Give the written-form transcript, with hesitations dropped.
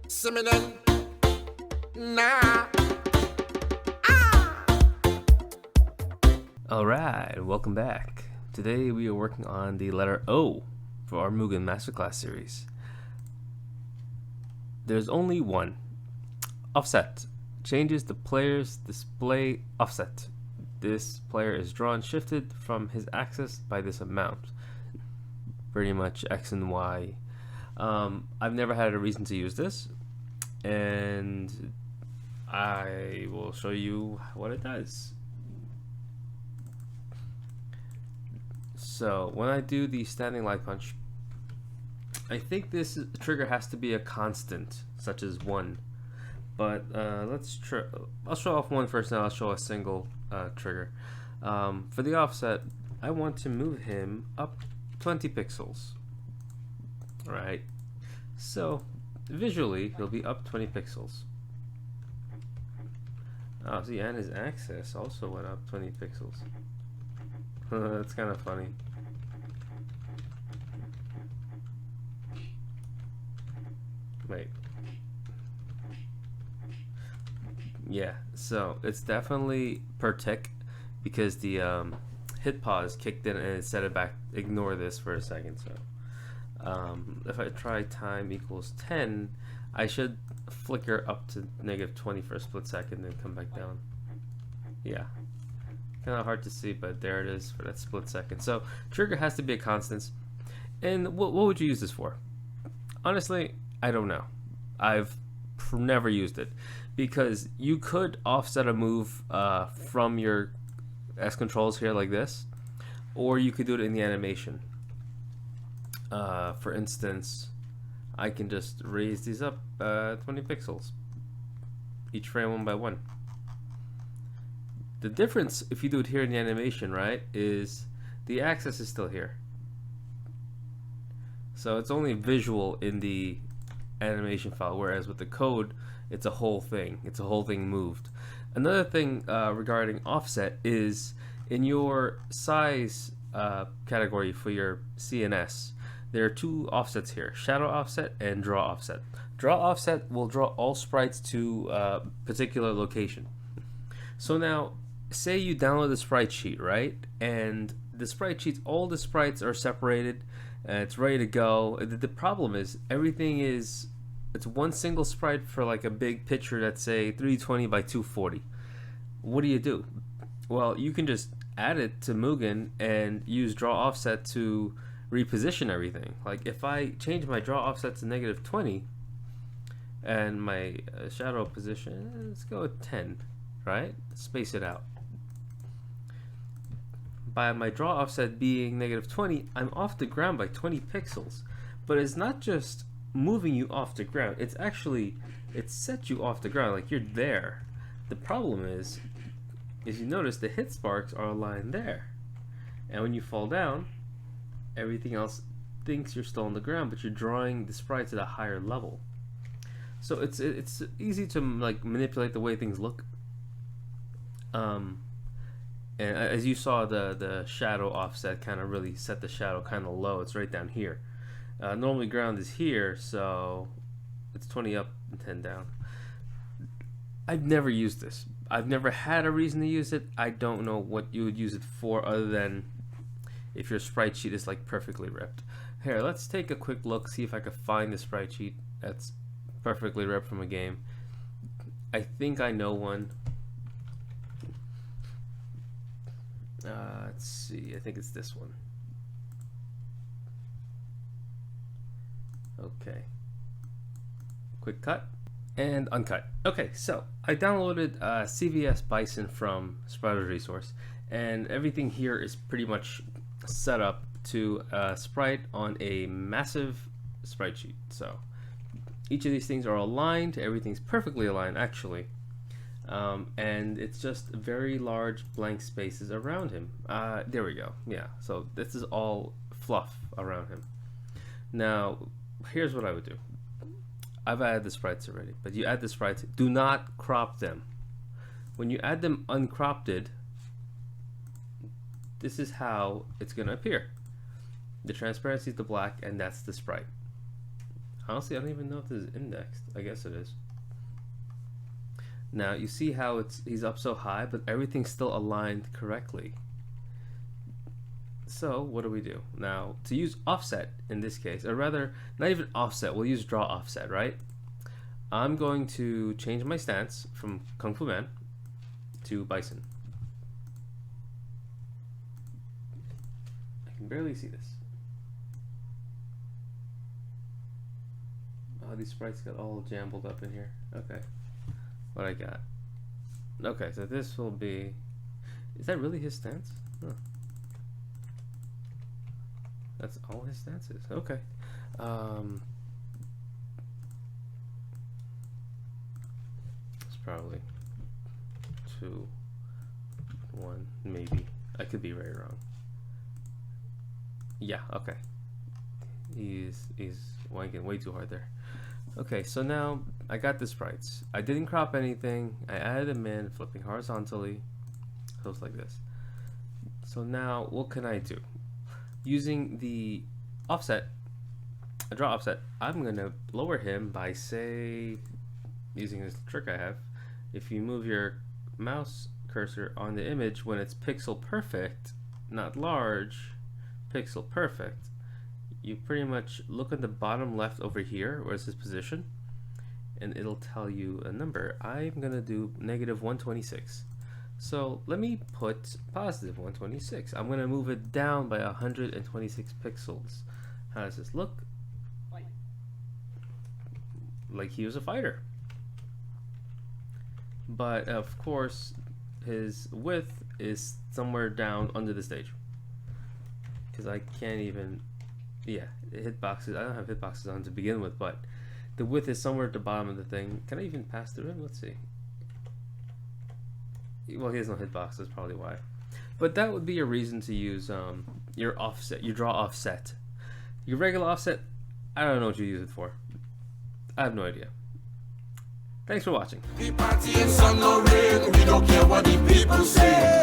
Similar. Nah. Alright, welcome back. Today we are working on the letter O for our Mugen Masterclass series. There's only one. Offset. Changes the player's display offset. This player is drawn shifted from his axis by this amount. Pretty much X and Y. I've never had a reason to use this, and I will show you what it does. So when I do the standing light punch, I think this trigger has to be a constant, such as 1. But I'll show off one first, and I'll show a single trigger. For the offset, I want to move him up 20 pixels. Right. So visually, he'll be up 20 pixels. Oh, see, and his axis also went up 20 pixels. That's kind of funny. Wait. Yeah, so it's definitely per tick because the hit pause kicked in and it set it back. Ignore this for a second. So if I try time equals 10, I should flicker up to -20 for a split second and come back down. Yeah. Kind of hard to see, but there it is for that split second. So trigger has to be a constant. And what would you use this for? Honestly, I don't know. I've never used it because you could offset a move from your Sctrls here like this, or you could do it in the animation. For instance, I can just raise these up 20 pixels each frame 1 by 1. The difference, if you do it here in the animation, right, is the axis is still here. So it's only visual in the animation file, whereas with the code, it's a whole thing. It's a whole thing moved. Another thing regarding offset is in your size category for your CNS, there are 2 offsets here, shadow offset and draw offset. Draw offset will draw all sprites to a particular location. So now, say you download the sprite sheet, right? And the sprite sheets, all the sprites are separated, and it's ready to go. The problem is everything it's one single sprite for like a big picture that's say 320 by 240. What do? Well, you can just add it to Mugen and use draw offset to reposition everything. Like if I change my draw offset to -20 and my shadow position, let's go with 10, right? Space it out. By my draw offset being -20, I'm off the ground by 20 pixels. But it's not just moving you off the ground, it sets you off the ground, like you're there. The problem is you notice the hit sparks are aligned there. And when you fall down, everything else thinks you're still on the ground, but you're drawing the sprites at a higher level. So it's easy to like manipulate the way things look. And as you saw, the shadow offset kind of really set the shadow kind of low. It's right down here. Normally ground is here, so it's 20 up and 10 down. I've never used this. I've never had a reason to use it. I don't know what you would use it for other than if your sprite sheet is like perfectly ripped. Here, let's take a quick look, see if I can find the sprite sheet that's perfectly ripped from a game. I think I know one. Let's see, I think it's this one. Okay. Quick cut and uncut. Okay, so I downloaded CVS Bison from Sctrl resource, and everything here is pretty much set up to sprite on a massive sprite sheet. So each of these things are aligned, everything's perfectly aligned actually. And it's just very large blank spaces around him. There we go. Yeah, so this is all fluff around him. Now, here's what I would do. I've added the sprites already, but you add the sprites, do not crop them. When you add them uncropped, this is how it's going to appear. The transparency is the black, and that's the sprite. Honestly, I don't even know if this is indexed. I guess it is. Now you see how he's up so high, but everything's still aligned correctly. So what do we do now to use offset in this case, or rather, not even offset? We'll use draw offset, right? I'm going to change my stance from Kung Fu Man to Bison. I can barely see this. Oh, these sprites got all jumbled up in here. Okay, what I got? Okay, so this will be. Is that really his stance? Huh. That's all his stances. Okay. It's probably 2, 1, maybe. I could be very wrong. Yeah. Okay. He's wanking way too hard there. Okay, so now I got the sprites. I didn't crop anything. I added them in, flipping horizontally. Goes like this. So now what can I do? Using the offset, a draw offset, I'm gonna lower him by, say, using this trick I have. If you move your mouse cursor on the image when it's pixel perfect, not large, pixel perfect, you pretty much look at the bottom left over here, where's his position, and it'll tell you a number. I'm gonna do -126. So let me put +126. I'm gonna move it down by 126 pixels. How does this look? Like he was a fighter. But of course, his width is somewhere down under the stage. Because I can't even, yeah, hitboxes. I don't have hitboxes on to begin with, but the width is somewhere at the bottom of the thing. Can I even pass through him? Let's see. Well, he has no hitbox, that's probably why. But that would be a reason to use your offset, your draw offset. Your regular offset, I don't know what you use it for. I have no idea. Thanks for watching. The party and sun no rain, we don't care what the people say.